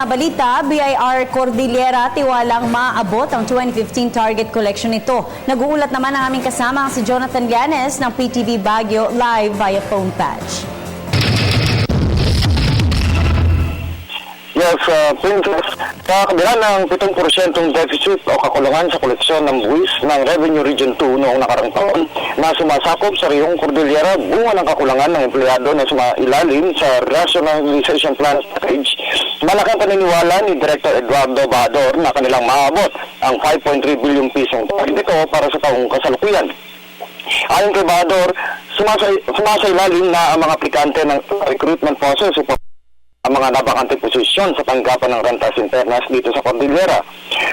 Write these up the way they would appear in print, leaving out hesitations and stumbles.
Balita, BIR Cordillera tiwalang maabot ang 2015 target collection nito. Nag-uulat naman ang aming kasama si Jonathan Llanes ng PTV Baguio live via phone patch. Yes, Princess, sa kabila ng 7% deficit o kakulangan sa koleksyon ng buwis ng Revenue Region 2 noong nakarang taon na sumasakop sa Riyong Cordillera, bunga ng kakulangan ng empleyado na sumailalim sa Rationalization Plan Package, malaking paniniwala ni Director Eduardo Bahador na kanilang maabot ang 5.3 billion pisong target ito para sa taong kasalukuyan. Ayon kay Bahador, sumasailalim na ang mga aplikante ng recruitment process upang ang mga nabakante posisyon sa tanggapan ng rentas internas dito sa Cordillera.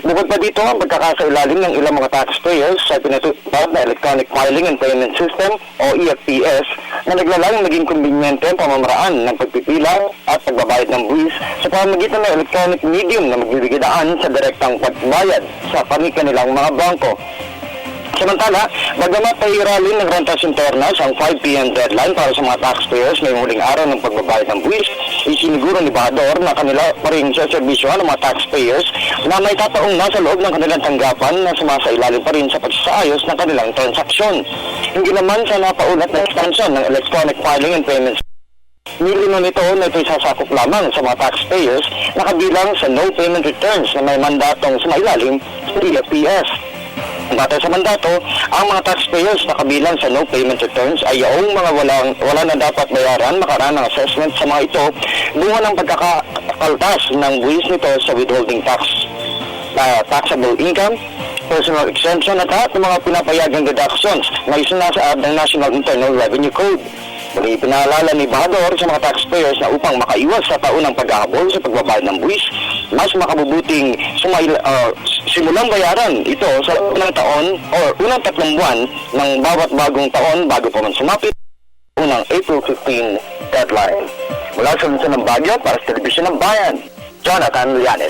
Bukod pa dito, ang pagkakasailalim ng ilang mga taxpayers sa pinatutupad na Electronic Filing and Payment System o EFPS na naglalang naging kumbinyente ang pamamaraan ng pagpipila at pagbabayad ng buwis sa pamamagitan ng electronic medium na magbibigay daan sa direktang pagbayad sa kanilang mga bangko. Samantala, bagamat pairalin ng rentas internas ang 5 p.m. deadline para sa mga taxpayers ngayong huling araw ng pagbabayad ng buwis, isiniguro ni Bahador na kanila pa rin sa serbisyo ng mga taxpayers na may tataong nasa loob ng kanilang tanggapan na sumasailalim pa rin sa pagsaayos ng kanilang transaksyon. Hindi naman sa napaulat na extension ng Electronic Filing and Payment nilino nito na ito'y sasakop lamang sa mga taxpayers na kabilang sa no payment returns na may mandatong sumailalim sa EFPS. Batay sa mandato, ang mga taxpayers na kabilang sa no payment returns ay yung mga wala na dapat bayaran makaraan ng assessment sa mga ito bunga ng pagkakakaltas ng buwis nito sa withholding tax, taxable income, personal exemption at lahat ng mga pinapayagang deductions na isinasaad ng National Internal Revenue Code. Muli pinaalala ni Bahador sa mga taxpayers na upang makaiwas sa taunang paghahabol sa pagbabayad ng buwis, mas makabubuting simulang bayaran ito sa unang taon o unang 3 buwan ng bawat bagong taon bago pa man sumapit unang April 15 deadline. Mula sa Luzon ng Baguio para sa Telebisyon ng Bayan, Jonathan Llanes.